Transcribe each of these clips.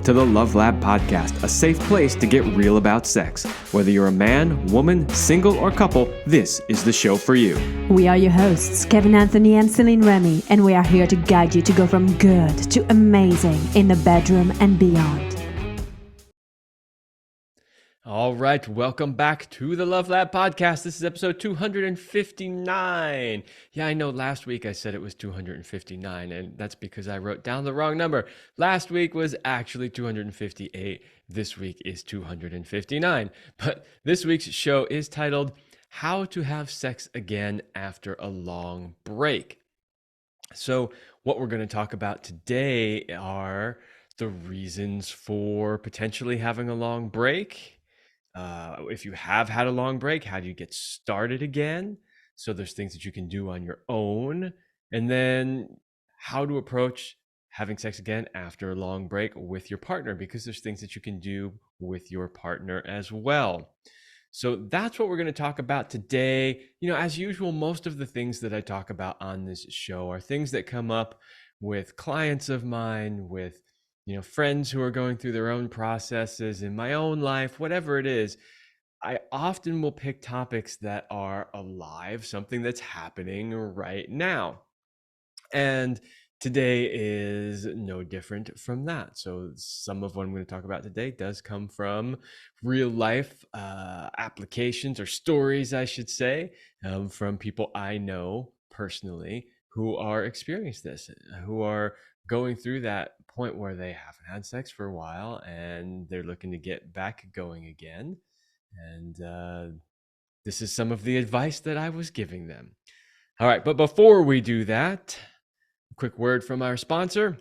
to the Love Lab Podcast, a safe place to get real about sex. Whether you're a man, woman, single, or couple, this is the show for you. We are your hosts, Kevin Anthony and Celine Remy, and we are here to guide you to go from good to amazing in the bedroom and beyond. All right, welcome back to the Love Lab Podcast. This is episode 259. Yeah, I know last week I said it was 259, and that's because I wrote down the wrong number. Last week was actually 258. This week is 259. But this week's show is titled, How to Have Sex Again After a Long Break. So what we're going to talk about today are the reasons for potentially having a long break. If you have had a long break, how do you get started again? So there's things that you can do on your own. And then how to approach having sex again after a long break with your partner, because there's things that you can do with your partner as well. So that's what we're going to talk about today. You know, as usual, most of the things that I talk about on this show are things that come up with clients of mine, with friends who are going through their own processes in my own life, whatever it is. I often will pick topics that are alive, something that's happening right now. And today is no different from that. So some of what I'm going to talk about today does come from real life applications or stories, I should say, from people I know personally who are experiencing this, who are going through that point where they haven't had sex for a while and they're looking to get back going again. And this is some of the advice that I was giving them. All right, but before we do that, a quick word from our sponsor.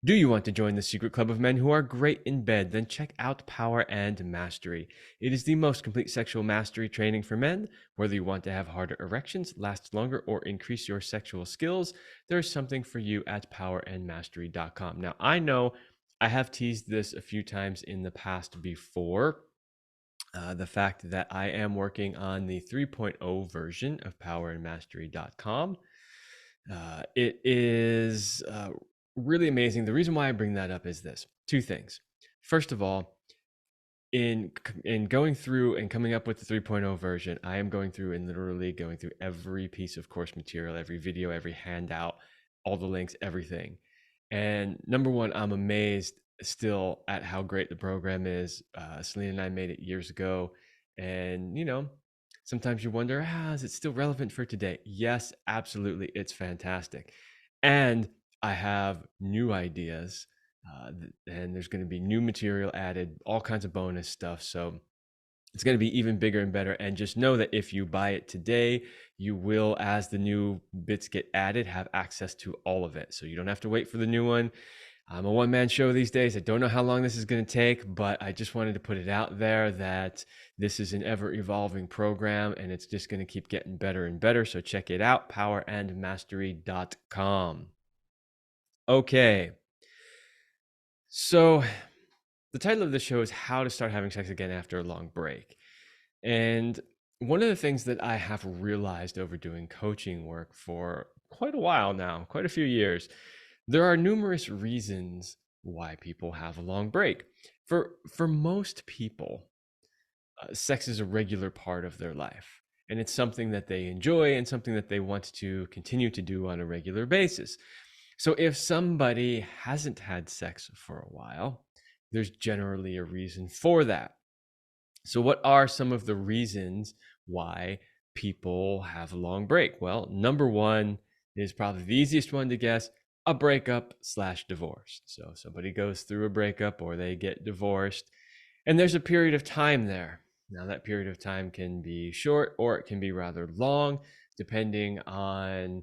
Do you want to join the secret club of men who are great in bed? Then check out Power and Mastery. It is the most complete sexual mastery training for men. Whether you want to have harder erections, last longer, or increase your sexual skills, there's something for you at powerandmastery.com. Now, I know I have teased this a few times in the past before. The fact that I am working on the 3.0 version of powerandmastery.com. It is really amazing. The reason why I bring that up is this. Two things. First of all, in going through and coming up with the 3.0 version, I am going through and literally going through every piece of course material, every video, every handout, all the links, everything. And number one, I'm amazed still at how great the program is. Selena and I made it years ago. And, sometimes you wonder, is it still relevant for today? Yes, absolutely. It's fantastic. And I have new ideas, and there's going to be new material added, all kinds of bonus stuff. So it's going to be even bigger and better. And just know that if you buy it today, you will, as the new bits get added, have access to all of it. So you don't have to wait for the new one. I'm a one-man show these days. I don't know how long this is going to take, but I just wanted to put it out there that this is an ever-evolving program, and it's just going to keep getting better and better. So check it out, powerandmastery.com. Okay. So the title of the show is How to Start Having Sex Again After a Long Break. And one of the things that I have realized over doing coaching work for quite a while now, quite a few years, there are numerous reasons why people have a long break. For most people, sex is a regular part of their life, and it's something that they enjoy and something that they want to continue to do on a regular basis. So if somebody hasn't had sex for a while, there's generally a reason for that. So what are some of the reasons why people have a long break? Well, number one is probably the easiest one to guess: a breakup/divorce. So somebody goes through a breakup or they get divorced, and there's a period of time there. Now that period of time can be short or it can be rather long, depending on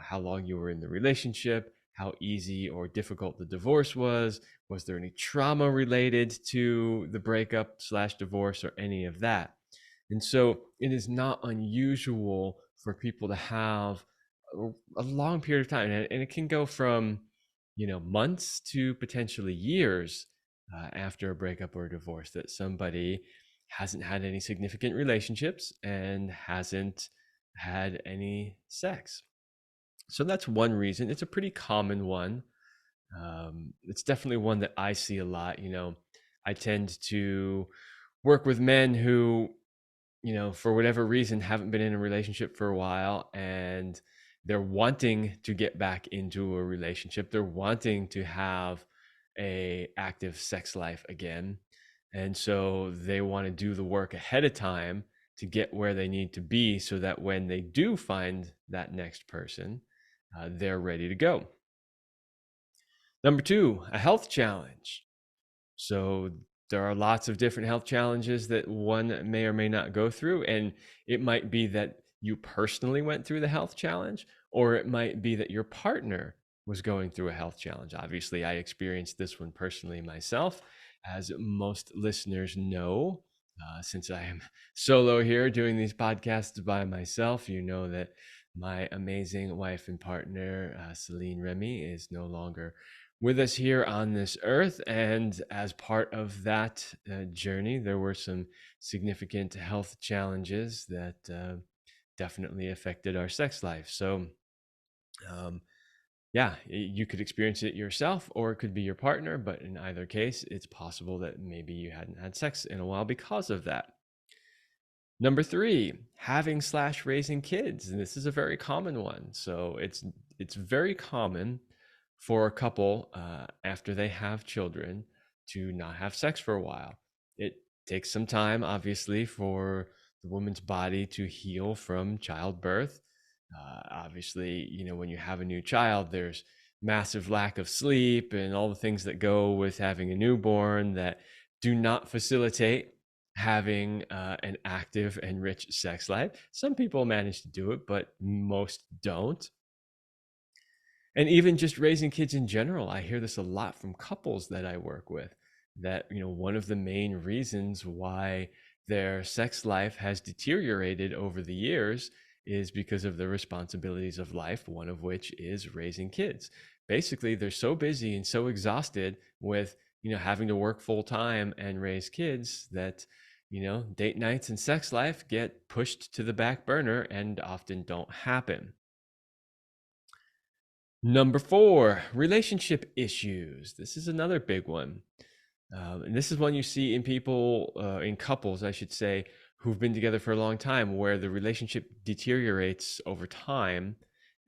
how long you were in the relationship, how easy or difficult the divorce was there any trauma related to the breakup/divorce or any of that. And so it is not unusual for people to have a long period of time, and it can go from months to potentially years after a breakup or a divorce, that somebody hasn't had any significant relationships and hasn't had any sex. So that's one reason. It's a pretty common one. It's definitely one that I see a lot. I tend to work with men who, for whatever reason, haven't been in a relationship for a while, and they're wanting to get back into a relationship. They're wanting to have a active sex life again. And so they want to do the work ahead of time to get where they need to be so that when they do find that next person, they're ready to go. Number two, a health challenge. So there are lots of different health challenges that one may or may not go through. And it might be that you personally went through the health challenge, or it might be that your partner was going through a health challenge. Obviously, I experienced this one personally myself. As most listeners know, since I am solo here doing these podcasts by myself, you know that my amazing wife and partner, Celine Remy, is no longer with us here on this earth. And as part of that journey, there were some significant health challenges that definitely affected our sex life. So, yeah, you could experience it yourself, or it could be your partner. But in either case, it's possible that maybe you hadn't had sex in a while because of that. Number three, having/raising kids. And this is a very common one. So it's very common for a couple after they have children to not have sex for a while. It takes some time, obviously, for the woman's body to heal from childbirth. Obviously, when you have a new child, there's massive lack of sleep and all the things that go with having a newborn that do not facilitate having an active and rich sex life. Some people manage to do it, but most don't. And even just raising kids in general, I hear this a lot from couples that I work with, that one of the main reasons why their sex life has deteriorated over the years is because of the responsibilities of life, one of which is raising kids. Basically, they're so busy and so exhausted with having to work full time and raise kids that date nights and sex life get pushed to the back burner and often don't happen. Number four, relationship issues. This is another big one. And this is one you see in people, in couples, I should say, who've been together for a long time, where the relationship deteriorates over time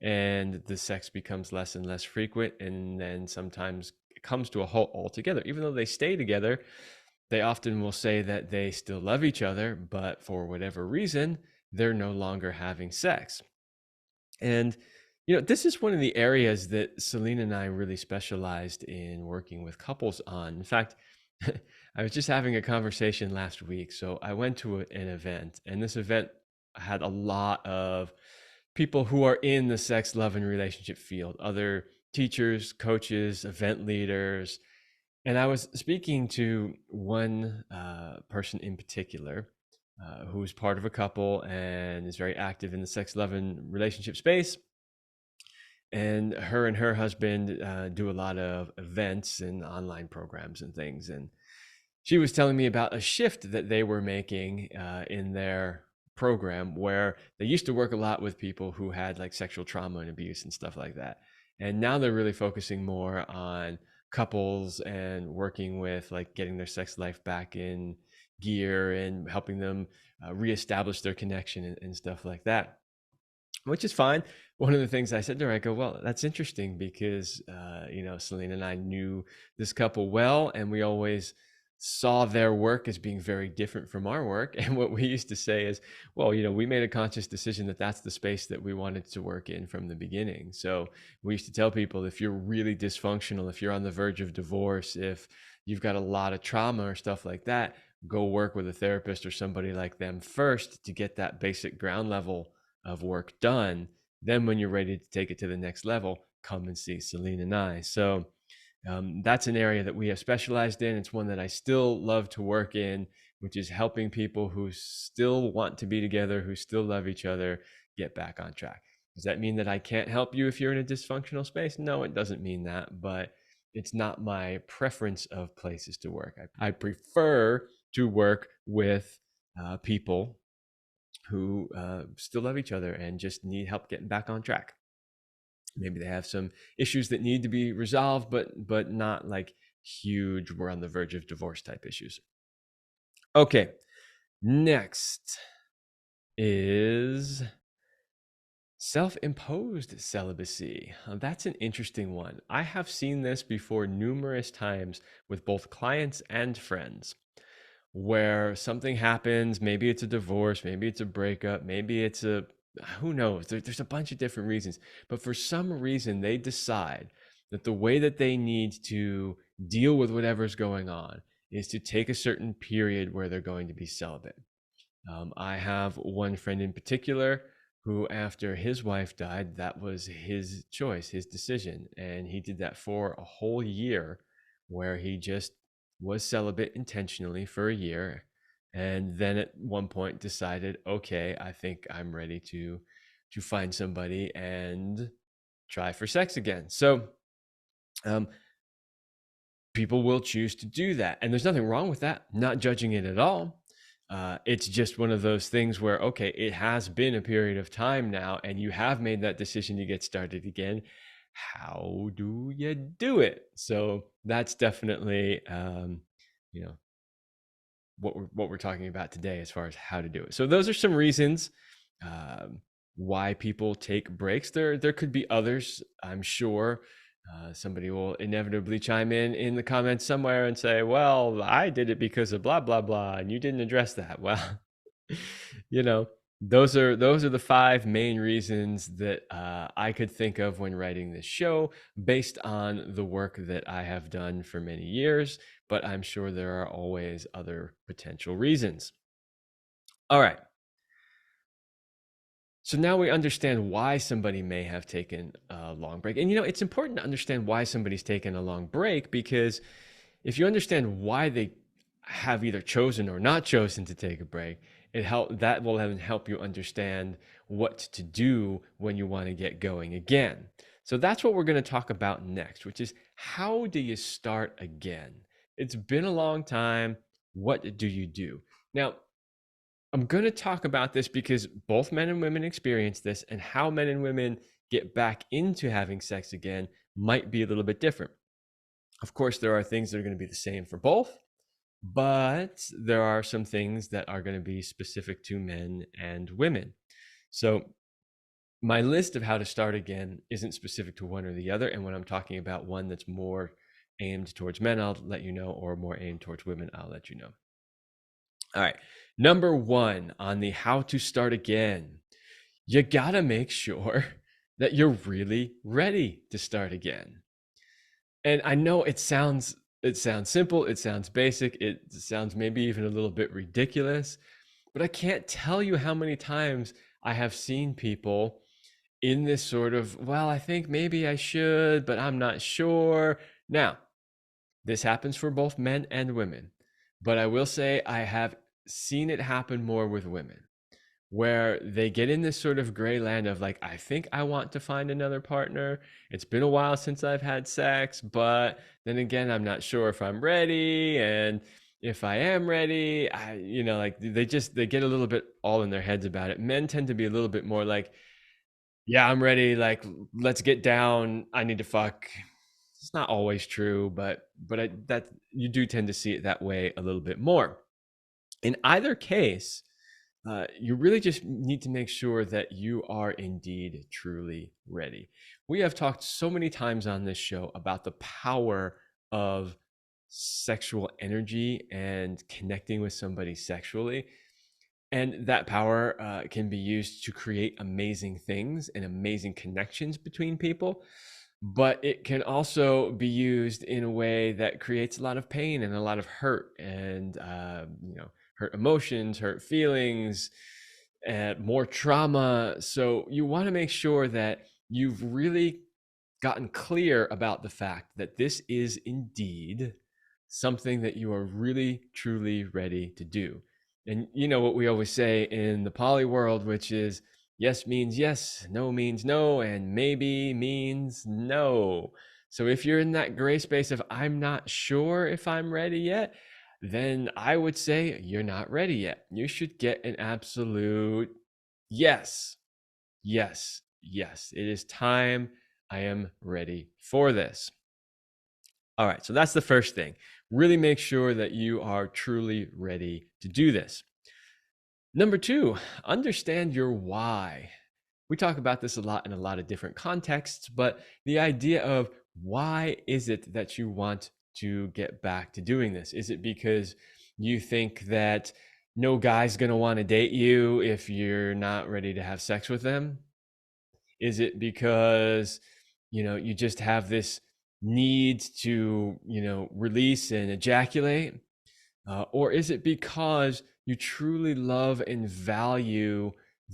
and the sex becomes less and less frequent. And then sometimes it comes to a halt altogether. Even though they stay together, they often will say that they still love each other, but for whatever reason, they're no longer having sex. And this is one of the areas that Celine and I really specialized in working with couples on. In fact, I was just having a conversation last week. So I went to an event, and this event had a lot of people who are in the sex, love, and relationship field, other teachers, coaches, event leaders. And I was speaking to one person in particular who's part of a couple and is very active in the sex, love, and relationship space. And her husband do a lot of events and online programs and things. And she was telling me about a shift that they were making in their program, where they used to work a lot with people who had like sexual trauma and abuse and stuff like that. And now they're really focusing more on couples and working with like getting their sex life back in gear and helping them reestablish their connection and stuff like that, which is fine. One of the things I said to her, I go, well, that's interesting because, Selena and I knew this couple well, and we always saw their work as being very different from our work. And what we used to say is, well, we made a conscious decision that that's the space that we wanted to work in from the beginning. So we used to tell people, if you're really dysfunctional, if you're on the verge of divorce, if you've got a lot of trauma or stuff like that, go work with a therapist or somebody like them first to get that basic ground level of work done. Then when you're ready to take it to the next level, come and see Celine and I. So that's an area that we have specialized in. It's one that I still love to work in, which is helping people who still want to be together, who still love each other, get back on track. Does that mean that I can't help you if you're in a dysfunctional space? No, it doesn't mean that, but it's not my preference of places to work. I prefer to work with people who still love each other and just need help getting back on track. Maybe they have some issues that need to be resolved, but not like huge, we're on the verge of divorce type issues. Okay, next is self-imposed celibacy. That's an interesting one. I have seen this before numerous times with both clients and friends, where something happens. Maybe it's a divorce, maybe it's a breakup, maybe it's a, who knows? There's a bunch of different reasons. But for some reason, they decide that the way that they need to deal with whatever's going on is to take a certain period where they're going to be celibate. I have one friend in particular who, after his wife died, that was his choice, his decision. And he did that for a whole year where he just was celibate intentionally for a year. And then at one point decided, okay, I think I'm ready to find somebody and try for sex again. So um, people will choose to do that. And there's nothing wrong with that, not judging it at all. It's just one of those things where, okay, it has been a period of time now, and you have made that decision to get started again. How do you do it? So that's definitely, you know, what we're talking about today as far as how to do it. So those are some reasons why people take breaks. There could be others, I'm sure. Somebody will inevitably chime in the comments somewhere and say, well, I did it because of blah blah blah, and you didn't address that. Well, you know, those are the 5 main reasons that I could think of when writing this show, based on the work that I have done for many years. But I'm sure there are always other potential reasons. All right. So now we understand why somebody may have taken a long break. And it's important to understand why somebody's taken a long break, because if you understand why they have either chosen or not chosen to take a break, that will then help you understand what to do when you want to get going again. So that's what we're going to talk about next, which is, how do you start again? It's been a long time. What do you do? Now, I'm going to talk about this because both men and women experience this, and how men and women get back into having sex again might be a little bit different. Of course, there are things that are going to be the same for both, but there are some things that are going to be specific to men and women. So my list of how to start again isn't specific to one or the other. And when I'm talking about one that's more aimed towards men, I'll let you know, or more aimed towards women, I'll let you know. All right. Number 1 on the how to start again, you got to make sure that you're really ready to start again. And I know it sounds simple, it sounds basic, it sounds maybe even a little bit ridiculous, but I can't tell you how many times I have seen people in this sort of, well, I think maybe I should, but I'm not sure. Now, this happens for both men and women, but I will say I have seen it happen more with women, where they get in this sort of gray land of like, I think I want to find another partner. It's been a while since I've had sex, but then again, I'm not sure if I'm ready. And if I am ready, like they get a little bit all in their heads about it. Men tend to be a little bit more like, yeah, I'm ready. Like, let's get down. I need to fuck. It's not always true, but that you do tend to see it that way a little bit more. In either case, you really just need to make sure that you are indeed truly ready. We have talked so many times on this show about the power of sexual energy and connecting with somebody sexually. And that power can be used to create amazing things and amazing connections between people. But it can also be used in a way that creates a lot of pain and a lot of hurt, and hurt emotions, hurt feelings, and more trauma. So you want to make sure that you've really gotten clear about the fact that this is indeed something that you are really, truly ready to do. And you know what we always say in the poly world, which is yes means yes, no means no, and maybe means no. So if you're in that gray space of I'm not sure if I'm ready yet, then I would say you're not ready yet. You should get an absolute yes. Yes. Yes. It is time I am ready for this. All right, so that's the first thing. Really make sure that you are truly ready to do this. Number two, understand your why. We talk about this a lot in a lot of different contexts, but the idea of why is it that you want to get back to doing this? Is it because you think that no guy's going to want to date you if you're not ready to have sex with them? Is it because, you just have this need to, release and ejaculate? Or is it because you truly love and value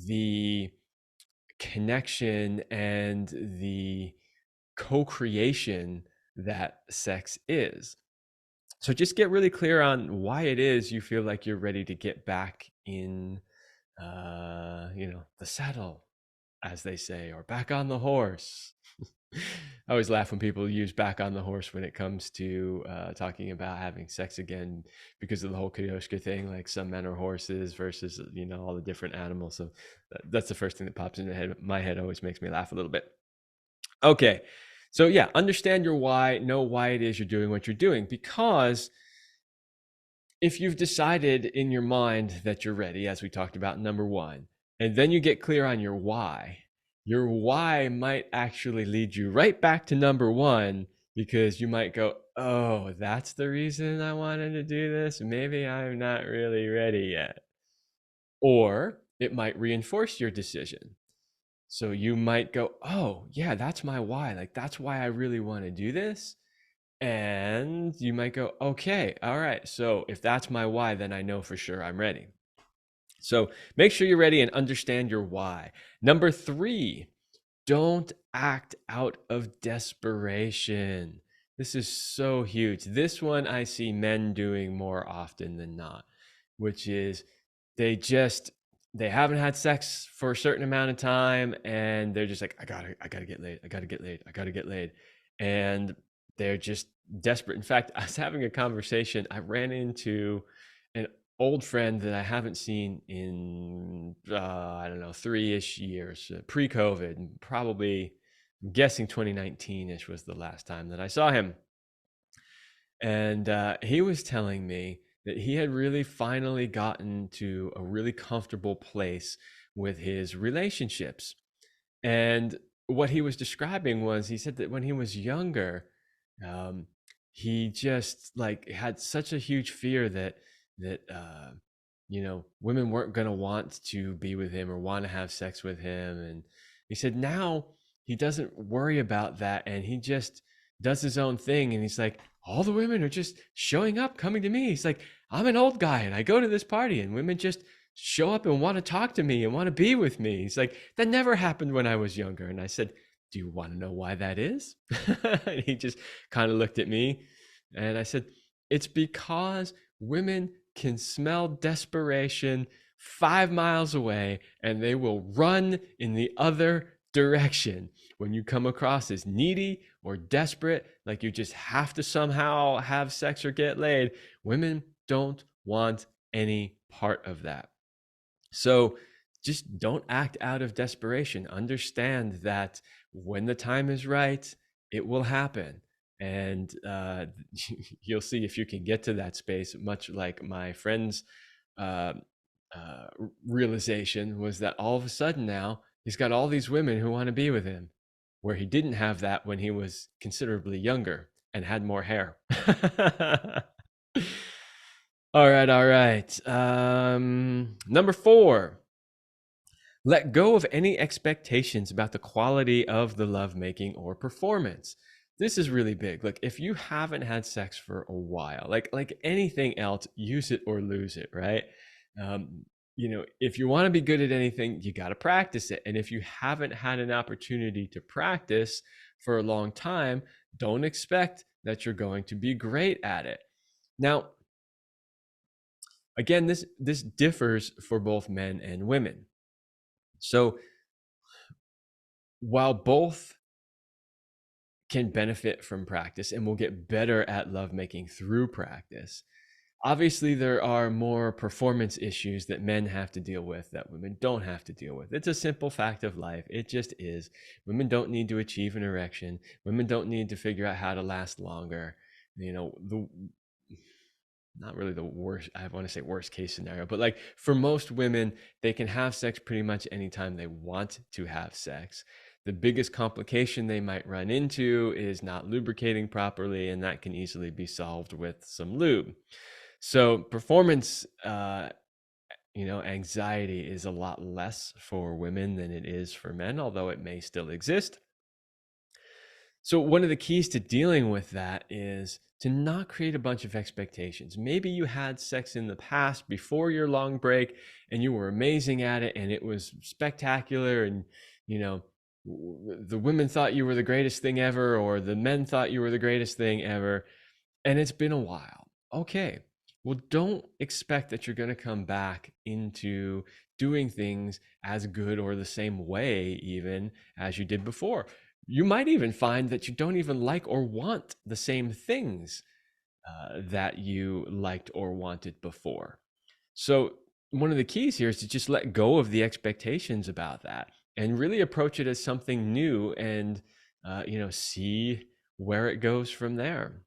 the connection and the co-creation that sex is? So just get really clear on why it is you feel like you're ready to get back in, the saddle, as they say, or back on the horse. I always laugh when people use back on the horse when it comes to talking about having sex again because of the whole Kyoshka thing, like some men are horses versus, all the different animals. So that's the first thing that pops into my head, always makes me laugh a little bit. Okay. So yeah, understand your why, know why it is you're doing what you're doing, because if you've decided in your mind that you're ready, as we talked about number one, and then you get clear on your why might actually lead you right back to number one, because you might go, oh, that's the reason I wanted to do this. Maybe I'm not really ready yet. Or it might reinforce your decision. So you might go, oh, yeah, that's my why. Like, that's why I really want to do this. And you might go, okay, all right. So if that's my why, then I know for sure I'm ready. So make sure you're ready and understand your why. Number three, don't act out of desperation. This is so huge. This one I see men doing more often than not, which is they just they haven't had sex for a certain amount of time and they're just like, I gotta get laid. I gotta get laid. I gotta get laid. And they're just desperate. In fact, I was having a conversation. I ran into an old friend that I haven't seen in I don't know, 3-ish years, pre-COVID, probably I'm guessing 2019-ish was the last time that I saw him. And he was telling me that he had really finally gotten to a really comfortable place with his relationships. And what he was describing was, he said that when he was younger, um, he just like had such a huge fear that women weren't going to want to be with him or want to have sex with him. And he said now he doesn't worry about that, and he just does his own thing. And he's like, all the women are just showing up, coming to me. He's like, I'm an old guy and I go to this party and women just show up and want to talk to me and want to be with me. He's like, that never happened when I was younger. And I said, do you want to know why that is? And he just kind of looked at me and I said, it's because women can smell desperation 5 miles away and they will run in the other direction. When you come across as needy or desperate, like you just have to somehow have sex or get laid, women don't want any part of that. So just don't act out of desperation. Understand that when the time is right, it will happen. And you'll see if you can get to that space, much like my friend's uh, realization was that all of a sudden now he's got all these women who want to be with him, where he didn't have that when he was considerably younger and had more hair. All right, all right. Number 4, let go of any expectations about the quality of the lovemaking or performance. This is really big. Like if you haven't had sex for a while, like anything else, use it or lose it, right? If you want to be good at anything, you got to practice it. And if you haven't had an opportunity to practice for a long time, don't expect that you're going to be great at it. Now, again, this differs for both men and women. So while both can benefit from practice and will get better at lovemaking through practice, Obviously, there are more performance issues that men have to deal with that women don't have to deal with. It's a simple fact of life. It just is. Women don't need to achieve an erection. Women don't need to figure out how to last longer. You know, the not really the worst, I want to say worst case scenario, but like for most women, they can have sex pretty much anytime they want to have sex. The biggest complication they might run into is not lubricating properly, and that can easily be solved with some lube. So performance, anxiety is a lot less for women than it is for men, although it may still exist. So one of the keys to dealing with that is to not create a bunch of expectations. Maybe you had sex in the past before your long break and you were amazing at it and it was spectacular, and you know the women thought you were the greatest thing ever, or the men thought you were the greatest thing ever, and it's been a while. Okay. Well, don't expect that you're going to come back into doing things as good or the same way, even as you did before. You might even find that you don't even like or want the same things that you liked or wanted before. So, one of the keys here is to just let go of the expectations about that and really approach it as something new, and see where it goes from there.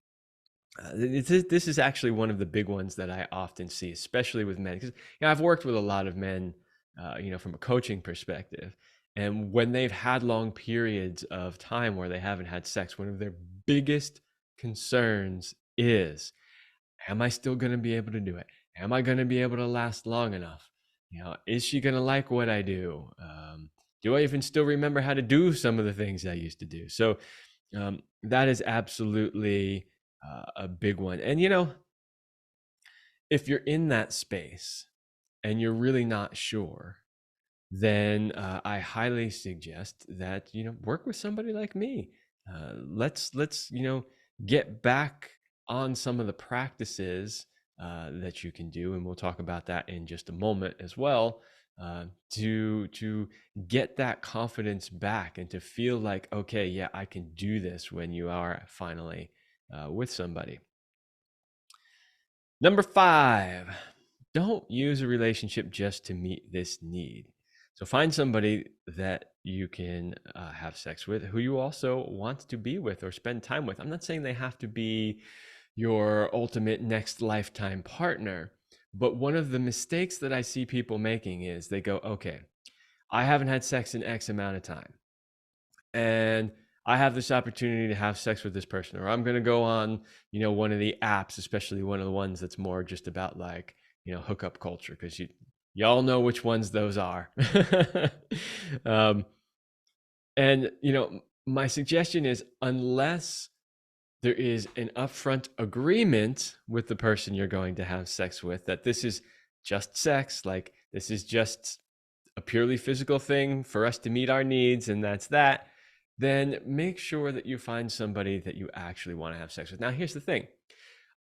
This is actually one of the big ones that I often see, especially with men, because I've worked with a lot of men, from a coaching perspective, and when they've had long periods of time where they haven't had sex, one of their biggest concerns is, am I still going to be able to do it? Am I going to be able to last long enough? Is she going to like what I do? Do I even still remember how to do some of the things I used to do? So that is absolutely a big one. And if you're in that space and you're really not sure, then I highly suggest that work with somebody like me. Let's get back on some of the practices that you can do, and we'll talk about that in just a moment as well. To get that confidence back and to feel like, okay, yeah, I can do this when you are finally with somebody. Number 5, don't use a relationship just to meet this need. So find somebody that you can have sex with, who you also want to be with or spend time with. I'm not saying they have to be your ultimate next lifetime partner, but one of the mistakes that I see people making is they go, okay, I haven't had sex in X amount of time, and I have this opportunity to have sex with this person, or I'm going to go on, one of the apps, especially one of the ones that's more just about like, hookup culture, because y'all know which ones those are. um, and my suggestion is, unless there is an upfront agreement with the person you're going to have sex with that this is just sex, like this is just a purely physical thing for us to meet our needs, and that's that, then make sure that you find somebody that you actually want to have sex with. Now, here's the thing.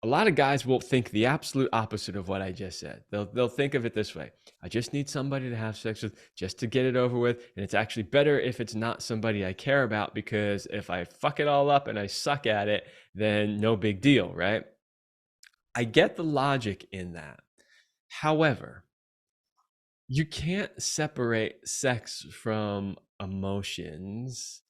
A lot of guys will think the absolute opposite of what I just said. They'll think of it this way. I just need somebody to have sex with just to get it over with. And it's actually better if it's not somebody I care about, because if I fuck it all up and I suck at it, then no big deal, right? I get the logic in that. However, you can't separate sex from emotions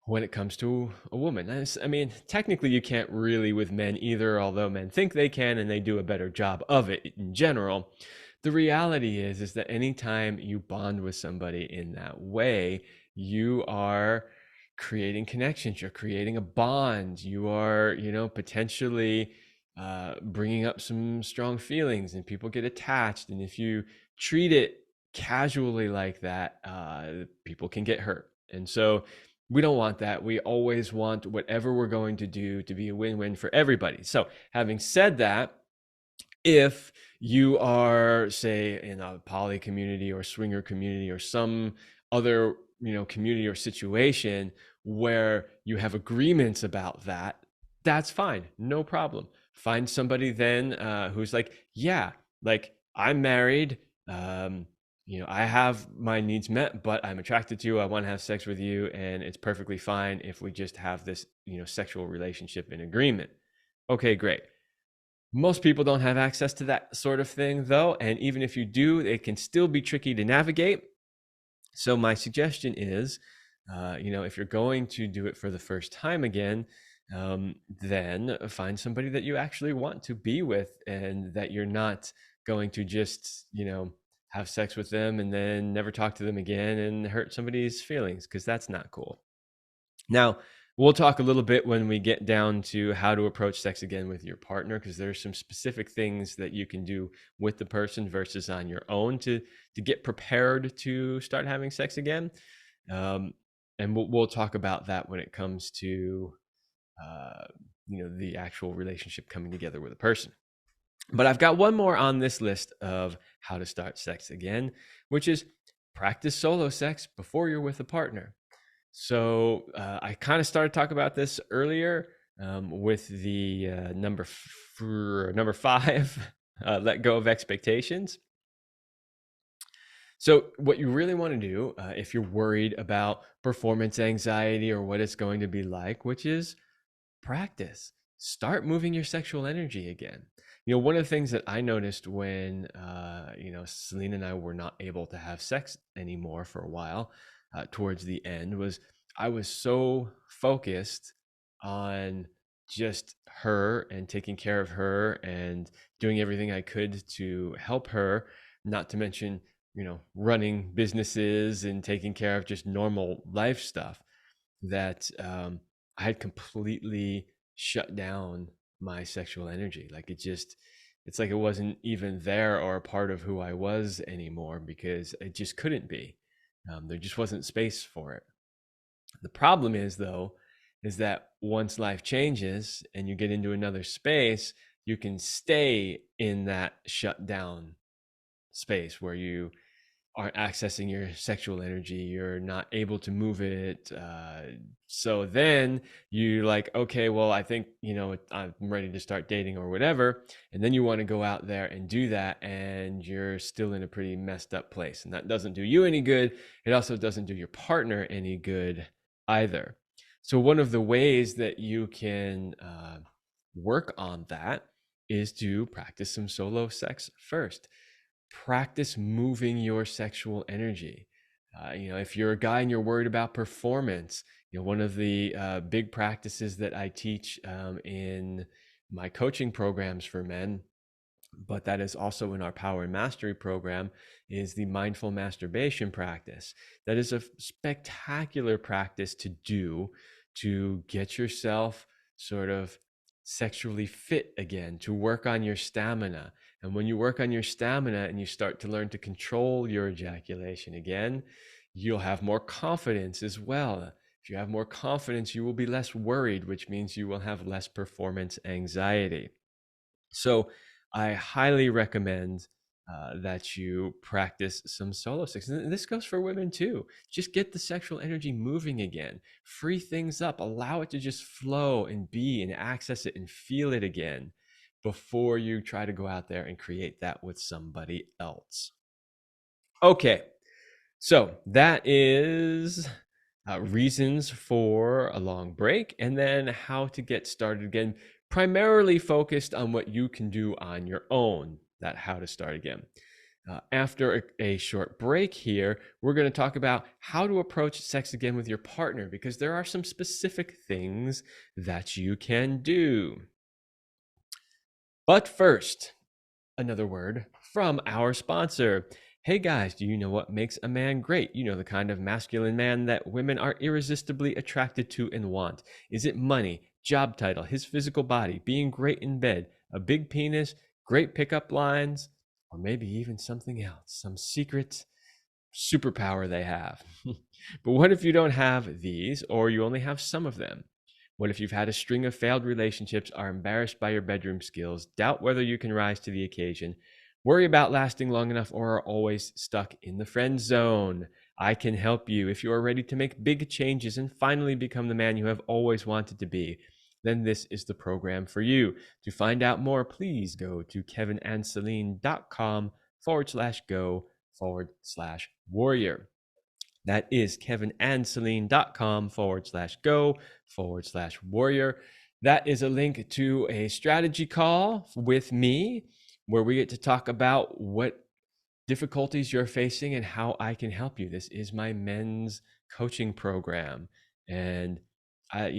when it comes to a woman. I mean, technically you can't really with men either, although men think they can and they do a better job of it in general. The reality is that anytime you bond with somebody in that way, you are creating connections, you're creating a bond, you are, potentially bringing up some strong feelings, and people get attached. And if you treat it casually like that, people can get hurt. And so we don't want that. We always want whatever we're going to do to be a win-win for everybody. So having said that, if you are, say, in a poly community or swinger community or some other, community or situation where you have agreements about that, that's fine. No problem. Find somebody then who's like, yeah, like I'm married. I have my needs met, but I'm attracted to you. I want to have sex with you, and it's perfectly fine if we just have this, sexual relationship in agreement. Okay, great. Most people don't have access to that sort of thing, though. And even if you do, it can still be tricky to navigate. So, my suggestion is, if you're going to do it for the first time again, then find somebody that you actually want to be with and that you're not going to just, have sex with them and then never talk to them again and hurt somebody's feelings, because that's not cool. Now, we'll talk a little bit when we get down to how to approach sex again with your partner, because there's some specific things that you can do with the person versus on your own to get prepared to start having sex again. And we'll talk about that when it comes to the actual relationship coming together with a person. But I've got one more on this list of how to start sex again, which is practice solo sex before you're with a partner. So I kind of started talking about this earlier with the number 5, let go of expectations. So what you really want to do if you're worried about performance anxiety or what it's going to be like, which is practice. Start moving your sexual energy again. One of the things that I noticed when, Celine and I were not able to have sex anymore for a while, towards the end, was I was so focused on just her and taking care of her and doing everything I could to help her, not to mention, running businesses and taking care of just normal life stuff, that I had completely shut down my sexual energy. Like it's like it wasn't even there or a part of who I was anymore, because it just couldn't be. There just wasn't space for it. The problem is, though, is that once life changes and you get into another space, you can stay in that shut down space where you aren't accessing your sexual energy, you're not able to move it, so then you like, okay, well, I think I'm ready to start dating or whatever, and then you want to go out there and do that, and you're still in a pretty messed up place, and that doesn't do you any good. It also doesn't do your partner any good either. So one of the ways that you can work on that is to practice some solo sex first. Practice moving your sexual energy. If you're a guy and you're worried about performance, one of the big practices that I teach in my coaching programs for men, but that is also in our power and mastery program, is the mindful masturbation practice. That is a spectacular practice to do to get yourself sort of sexually fit again, to work on your stamina. And when you work on your stamina and you start to learn to control your ejaculation again, you'll have more confidence as well. If you have more confidence, you will be less worried, which means you will have less performance anxiety. So I highly recommend that you practice some solo sex. And this goes for women too. Just get the sexual energy moving again. Free things up. Allow it to just flow and be and access it and feel it again before you try to go out there and create that with somebody else. Okay, so that is reasons for a long break, and then how to get started again, primarily focused on what you can do on your own, that how to start again. After a short break here, we're going to talk about how to approach sex again with your partner, because there are some specific things that you can do. But first, another word from our sponsor. Hey guys, do you know what makes a man great? You know, the kind of masculine man that women are irresistibly attracted to and want. Is it money, job title, his physical body, being great in bed, a big penis, great pickup lines, or maybe even something else, some secret superpower they have? But what if you don't have these, or you only have some of them? What if you've had a string of failed relationships, are embarrassed by your bedroom skills, doubt whether you can rise to the occasion, worry about lasting long enough, or are always stuck in the friend zone? I can help you. If you are ready to make big changes and finally become the man you have always wanted to be, then this is the program for you. To find out more, please go to kevinandceline.com/go/warrior. That is kevinandceline.com/go/warrior. That is a link to a strategy call with me where we get to talk about what difficulties you're facing and how I can help you. This is my men's coaching program. And I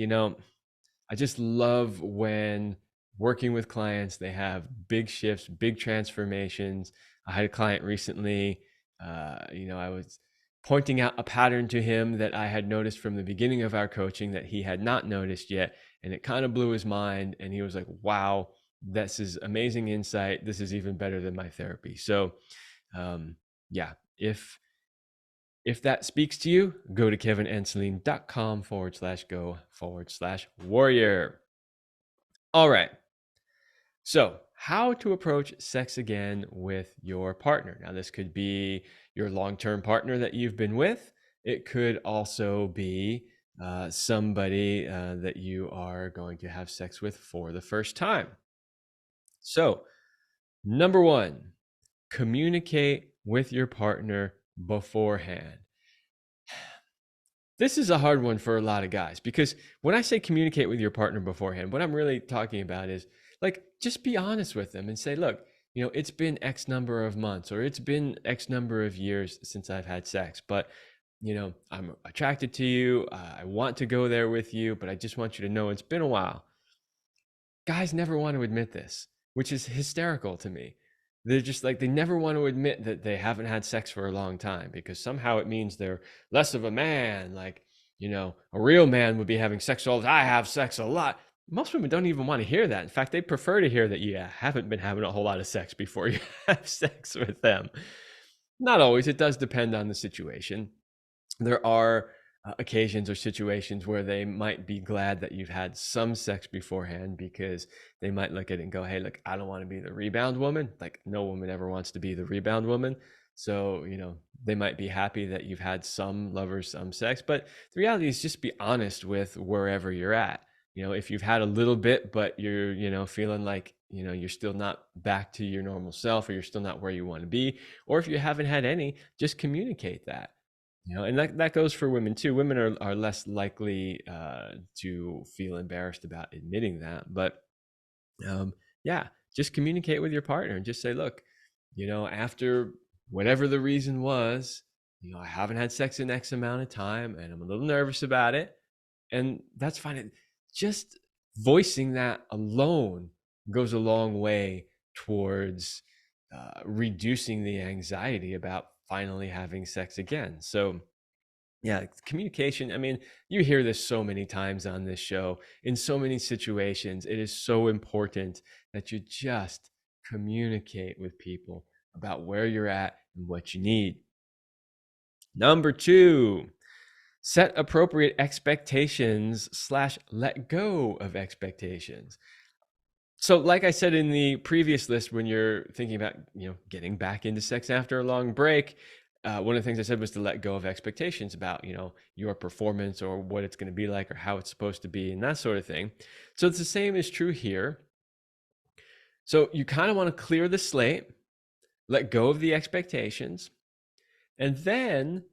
just love when working with clients, they have big shifts, big transformations. I had a client recently, I was pointing out a pattern to him that I had noticed from the beginning of our coaching that he had not noticed yet. And it kind of blew his mind. And he was like, wow, this is amazing insight. This is even better than my therapy. So, yeah, if that speaks to you, go to kevinandceline.com/go/warrior. All right. So, how to approach sex again with your partner. Now, this could be your long term partner that you've been with, it could also be somebody that you are going to have sex with for the first time. So, number one, communicate with your partner beforehand. This is a hard one for a lot of guys because when I say communicate with your partner beforehand, what I'm really talking about is like just be honest with them and say, look, it's been X number of months or it's been X number of years since I've had sex, but I'm attracted to you. I want to go there with you, but I just want you to know it's been a while. Guys never want to admit this, which is hysterical to me. They're just like, they never want to admit that they haven't had sex for a long time because somehow it means they're less of a man. Like, a real man would be having sex all the time. I have sex a lot. Most women don't even want to hear that. In fact, they prefer to hear that you haven't been having a whole lot of sex before you have sex with them. Not always. It does depend on the situation. There are occasions or situations where they might be glad that you've had some sex beforehand because they might look at it and go, hey, look, I don't want to be the rebound woman. Like no woman ever wants to be the rebound woman. So, they might be happy that you've had some lovers, some sex, but the reality is just be honest with wherever you're at. If you've had a little bit, but you're, feeling like, you're still not back to your normal self or you're still not where you want to be, or if you haven't had any, just communicate that. And that goes for women too. Women are less likely to feel embarrassed about admitting that. But yeah, just communicate with your partner and just say, look, after whatever the reason was, I haven't had sex in X amount of time and I'm a little nervous about it. And that's fine. Just voicing that alone goes a long way towards reducing the anxiety about finally having sex again. So, yeah, communication. I mean, you hear this so many times on this show in so many situations. It is so important that you just communicate with people about where you're at and what you need. Number two, set appropriate expectations / let go of expectations. So like I said in the previous list, when you're thinking about, getting back into sex after a long break, one of the things I said was to let go of expectations about, your performance or what it's going to be like or how it's supposed to be and that sort of thing. So it's the same is true here. So you kind of want to clear the slate, let go of the expectations, and then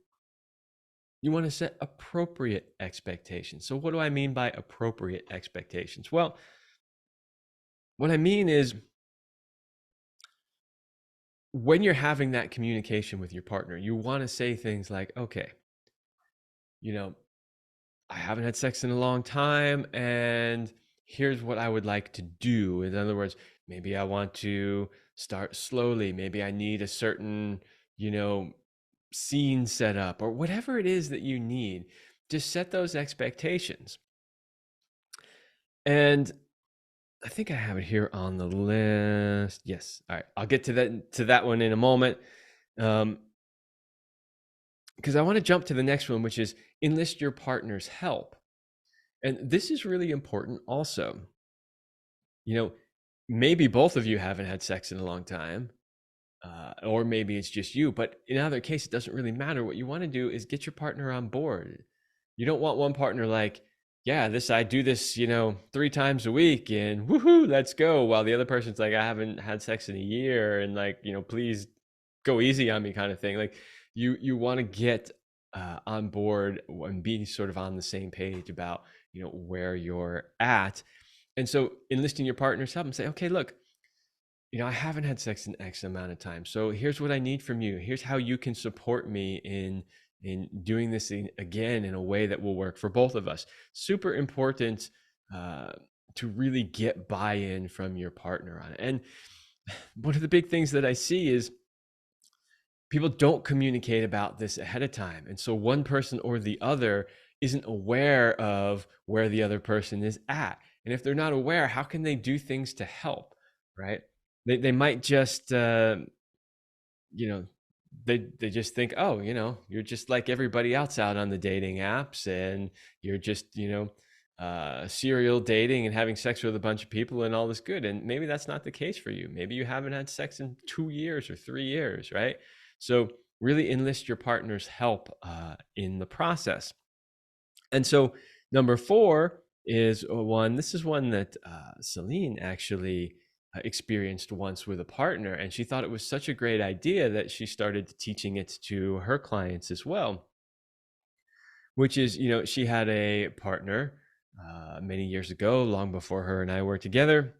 you want to set appropriate expectations. So what do I mean by appropriate expectations? Well, what I mean is when you're having that communication with your partner, you want to say things like, okay, I haven't had sex in a long time, and here's what I would like to do. In other words, maybe I want to start slowly. Maybe I need a certain, scene set up or whatever it is that you need. Just set those expectations. And I think I have it here on the list. Yes. All right. I'll get to that one in a moment. Because I want to jump to the next one, which is enlist your partner's help. And this is really important also. Maybe both of you haven't had sex in a long time, or maybe it's just you, but in either case, it doesn't really matter. What you want to do is get your partner on board. You don't want one partner like, yeah, I do this, 3 times a week and woohoo, let's go. While the other person's like, I haven't had sex in a year and like, please go easy on me kind of thing. Like you want to get on board and be sort of on the same page about, where you're at. And so enlisting your partner's help and say, okay, look, I haven't had sex in X amount of time. So here's what I need from you. Here's how you can support me in doing this again in a way that will work for both of us. Super important uh, to really get buy-in from your partner on it. And one of the big things that I see is people don't communicate about this ahead of time. And so one person or the other isn't aware of where the other person is at. And if they're not aware, how can they do things to help? Right? They might just you know they just think, oh, you're just like everybody else out on the dating apps, and you're just serial dating and having sex with a bunch of people and all this good. And maybe that's not the case for you. Maybe you haven't had sex in 2 years or 3 years, right? So really enlist your partner's help in the process. And so number four is one. This is one that Celine actually experienced once with a partner, and she thought it was such a great idea that she started teaching it to her clients as well. Which is, she had a partner many years ago, long before her and I were together,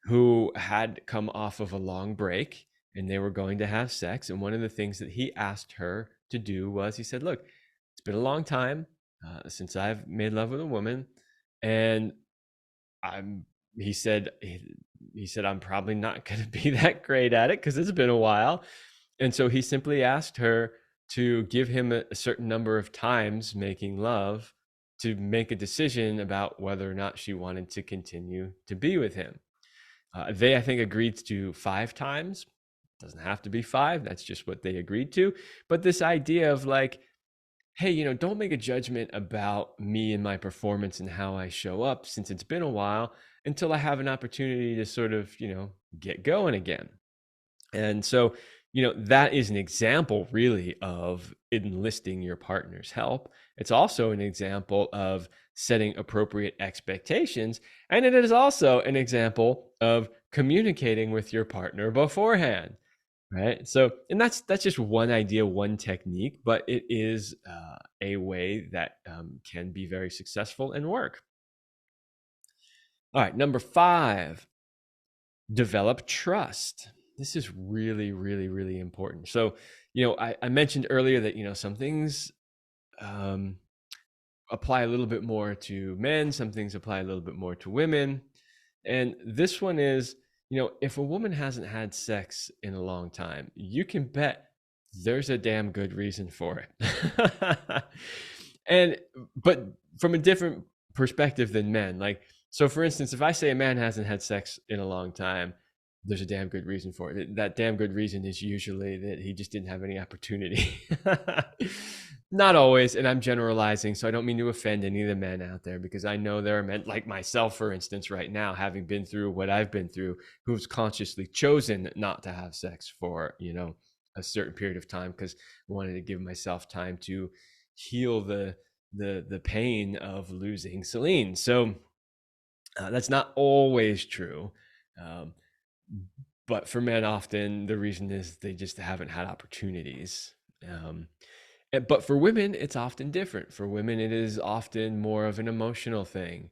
who had come off of a long break, and they were going to have sex. And one of the things that he asked her to do was, he said, look, it's been a long time since I've made love with a woman, and I'm he said I'm probably not going to be that great at it because it's been a while. And so he simply asked her to give him a certain number of times making love to make a decision about whether or not she wanted to continue to be with him. They, I think, agreed to 5 times. Doesn't have to be 5. That's just what they agreed to. But this idea of like, hey, don't make a judgment about me and my performance and how I show up, since it's been a while, until I have an opportunity to sort of, get going again. And so, that is an example really of enlisting your partner's help. It's also an example of setting appropriate expectations. And it is also an example of communicating with your partner beforehand. Right. So, and that's just one idea, one technique, but it is a way that can be very successful and work. All right. Number 5, develop trust. This is really, really, really important. So, I mentioned earlier that, some things apply a little bit more to men, some things apply a little bit more to women. And this one is, if a woman hasn't had sex in a long time, you can bet there's a damn good reason for it. But from a different perspective than men. Like, so for instance, if I say a man hasn't had sex in a long time, there's a damn good reason for it. That damn good reason is usually that he just didn't have any opportunity. Not always, and I'm generalizing, so I don't mean to offend any of the men out there, because I know there are men like myself, for instance, right now, having been through what I've been through, who's consciously chosen not to have sex for, a certain period of time, because I wanted to give myself time to heal the pain of losing Celine. So that's not always true. Um, but for men, often the reason is they just haven't had opportunities. But for women, it's often different. For women, it is often more of an emotional thing.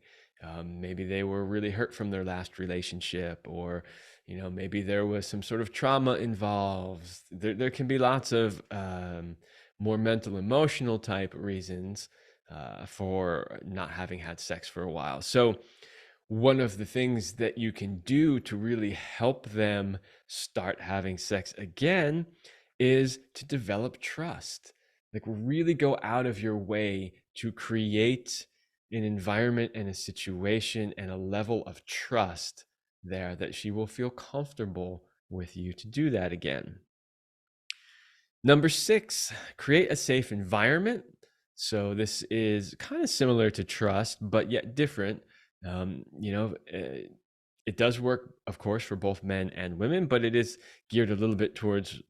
Maybe they were really hurt from their last relationship, or maybe there was some sort of trauma involved. There can be lots of more mental, emotional type reasons for not having had sex for a while. So one of the things that you can do to really help them start having sex again is to develop trust. Like, really go out of your way to create an environment and a situation and a level of trust there that she will feel comfortable with you to do that again. Number 6, create a safe environment. So this is kind of similar to trust, but yet different. It does work, of course, for both men and women, but it is geared a little bit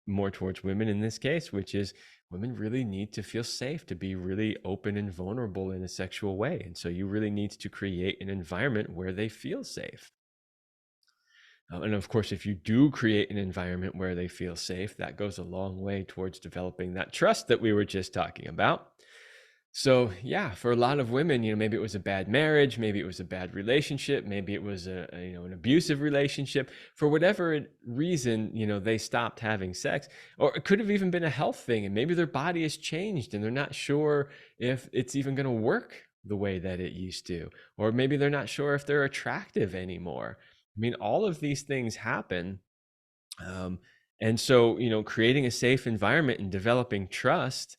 more towards women in this case, which is women really need to feel safe to be really open and vulnerable in a sexual way. And so you really need to create an environment where they feel safe. And of course, if you do create an environment where they feel safe, that goes a long way towards developing that trust that we were just talking about. So yeah, for a lot of women, maybe it was a bad marriage, maybe it was a bad relationship, maybe it was an abusive relationship. For whatever reason, they stopped having sex, or it could have even been a health thing, and maybe their body has changed and they're not sure if it's even going to work the way that it used to, or maybe they're not sure if they're attractive anymore. I mean, all of these things happen. And so, creating a safe environment and developing trust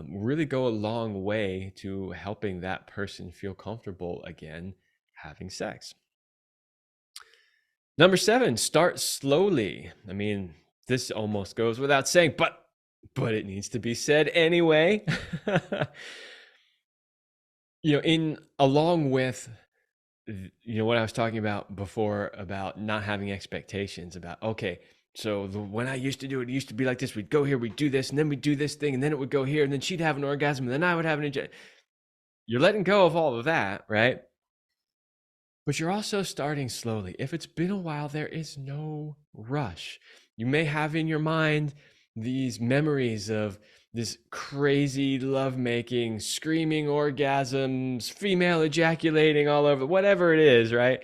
really go a long way to helping that person feel comfortable again having sex. Number 7, start slowly. I mean, this almost goes without saying, but it needs to be said anyway. Along with what I was talking about before about not having expectations about, okay, so when I used to do it, it used to be like this. We'd go here, we'd do this, and then we'd do this thing, and then it would go here, and then she'd have an orgasm, and then I would have an ejaculation. You're letting go of all of that, right? But you're also starting slowly. If it's been a while, there is no rush. You may have in your mind these memories of this crazy lovemaking, screaming orgasms, female ejaculating all over, whatever it is, right?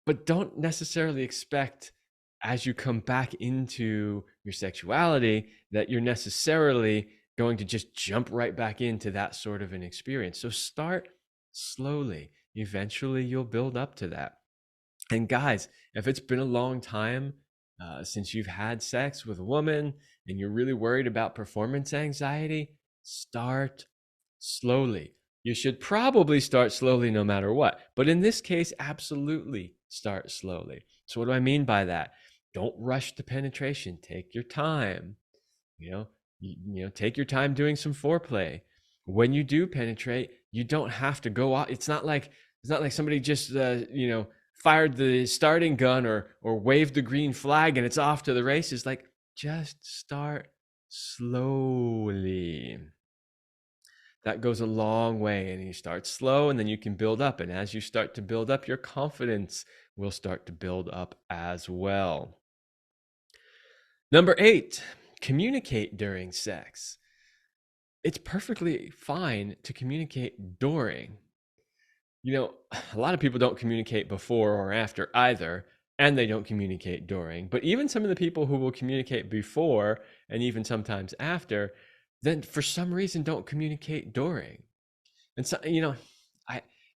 But don't necessarily expect, as you come back into your sexuality, that you're necessarily going to just jump right back into that sort of an experience. So start slowly. Eventually, you'll build up to that. And guys, if it's been a long time since you've had sex with a woman and you're really worried about performance anxiety, start slowly. You should probably start slowly no matter what. But in this case, absolutely start slowly. So what do I mean by that? Don't rush to penetration. Take your time. Take your time doing some foreplay. When you do penetrate, you don't have to go out. It's not like somebody just fired the starting gun or waved the green flag and it's off to the races. Like, just start slowly. That goes a long way, and you start slow and then you can build up, and as you start to build up, your confidence will start to build up as well. Number 8, communicate during sex. It's perfectly fine to communicate during. A lot of people don't communicate before or after either, and they don't communicate during. But even some of the people who will communicate before and even sometimes after, then for some reason don't communicate during. And so,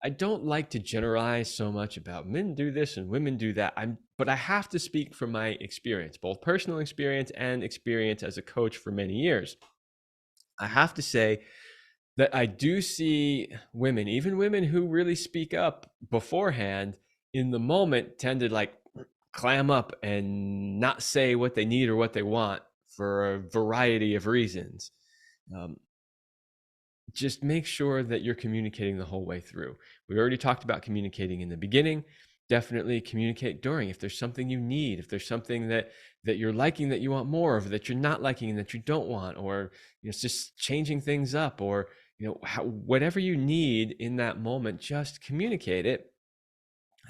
I don't like to generalize so much about men do this and women do that. But I have to speak from my experience, both personal experience and experience as a coach for many years. I have to say that I do see women, even women who really speak up beforehand, in the moment tend to like clam up and not say what they need or what they want for a variety of reasons. Just make sure that you're communicating the whole way through. We already talked about communicating in the beginning. Definitely communicate during. If there's something you need, if there's something that you're liking that you want more of, that you're not liking and that you don't want, or it's just changing things up, or whatever you need in that moment, just communicate it.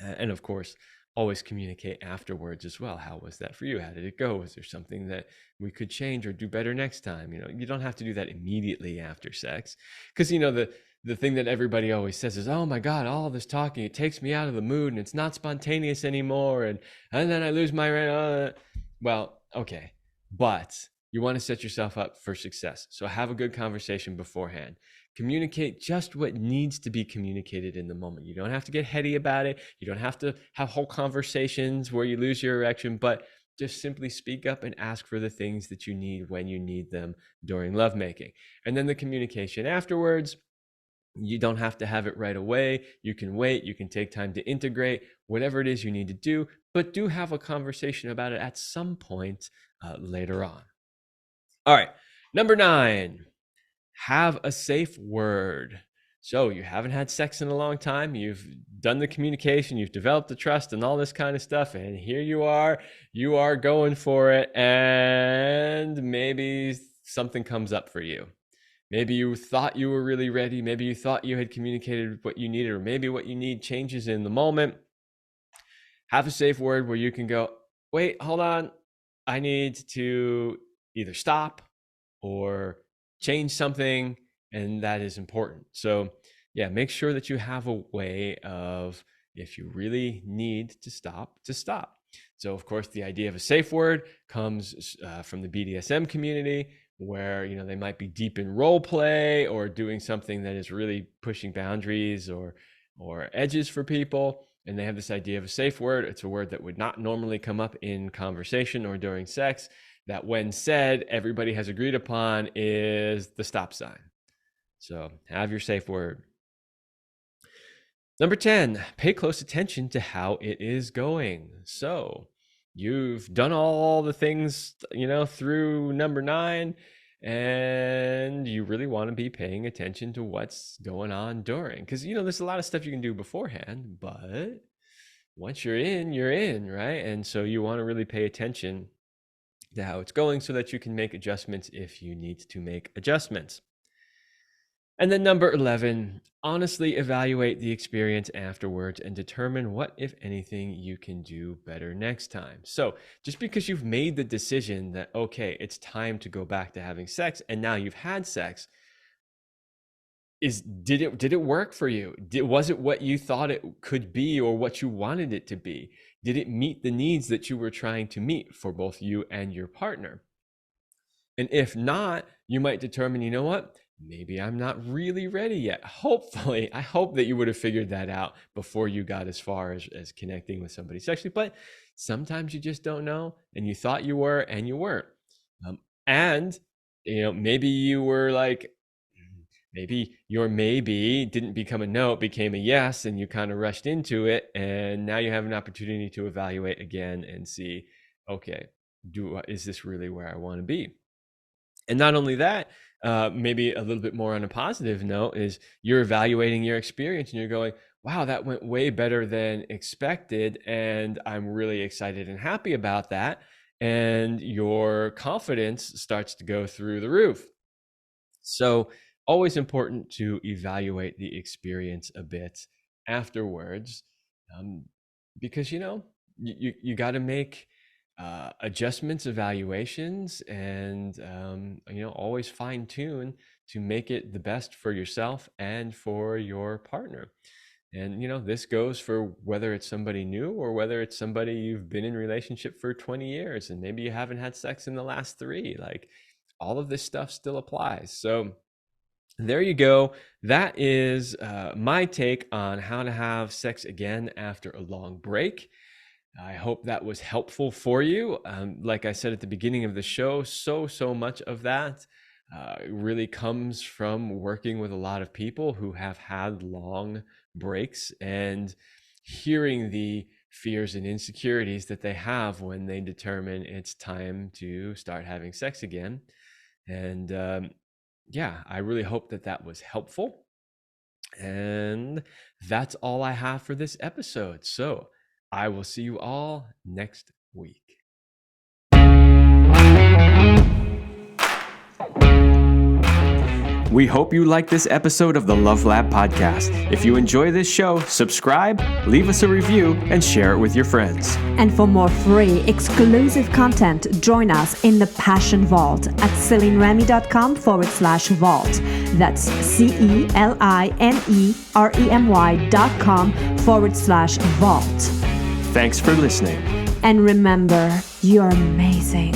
And of course, always communicate afterwards as well. How was that for you? How did it go? Was there something that we could change or do better next time? You don't have to do that immediately after sex, because the thing that everybody always says is, oh my God, all this talking, it takes me out of the mood and it's not spontaneous anymore, and then I lose my well, okay, but you want to set yourself up for success. So have a good conversation beforehand. Communicate just what needs to be communicated in the moment. You don't have to get heady about it. You don't have to have whole conversations where you lose your erection, but just simply speak up and ask for the things that you need when you need them during lovemaking. And then the communication afterwards, you don't have to have it right away. You can wait. You can take time to integrate whatever it is you need to do, but do have a conversation about it at some point later on. All right, number 9. Have a safe word. So you haven't had sex in a long time. You've done the communication, you've developed the trust and all this kind of stuff. And here you are going for it. And maybe something comes up for you. Maybe you thought you were really ready. Maybe you thought you had communicated what you needed, or maybe what you need changes in the moment. Have a safe word where you can go, wait, hold on. I need to either stop or change something, And that is important. So yeah, make sure that you have a way of, if you really need to stop, to stop. So of course, the idea of a safe word comes from the BDSM community, where they might be deep in role play or doing something that is really pushing boundaries or edges for people, and they have this idea of a safe word. It's a word that would not normally come up in conversation or during sex, that when said, everybody has agreed upon is the stop sign. So have your safe word. Number 10, pay close attention to how it is going. So you've done all the things, through number 9, and you really want to be paying attention to what's going on during. Because, there's a lot of stuff you can do beforehand, but once you're in, right? And so you want to really pay attention to how it's going so that you can make adjustments if you need to make adjustments. And then number 11, honestly evaluate the experience afterwards and determine what, if anything, you can do better next time. So just because you've made the decision that, okay, it's time to go back to having sex, and now you've had sex, did it work for you? Was it what you thought it could be or what you wanted it to be? Did it meet the needs that you were trying to meet for both you and your partner? And if not, you might determine, you know what? Maybe I'm not really ready yet. Hopefully, I hope that you would have figured that out before you got as far as connecting with somebody sexually. But sometimes you just don't know, and you thought you were, and you weren't. And maybe you were like, maybe your maybe didn't become a no, it became a yes, and you kind of rushed into it. And now you have an opportunity to evaluate again and see, okay, is this really where I want to be? And not only that, maybe a little bit more on a positive note is you're evaluating your experience and you're going, wow, that went way better than expected. And I'm really excited and happy about that. And your confidence starts to go through the roof. So always important to evaluate the experience a bit afterwards, because, you got to make adjustments, evaluations, and always fine tune to make it the best for yourself and for your partner. And this goes for whether it's somebody new or whether it's somebody you've been in relationship for 20 years and maybe you haven't had sex in the last 3. Like, all of this stuff still applies. So there you go. That is my take on how to have sex again after a long break. I hope that was helpful for you. Like I said at the beginning of the show, so much of that really comes from working with a lot of people who have had long breaks and hearing the fears and insecurities that they have when they determine it's time to start having sex again. And I really hope that was helpful. And that's all I have for this episode. So I will see you all next week. We hope you like this episode of the Love Lab podcast. If you enjoy this show, subscribe, leave us a review, and share it with your friends. And for more free, exclusive content, join us in the Passion Vault at CelineRemy.com/vault. That's CelineRemy.com/vault. Thanks for listening. And remember, you're amazing.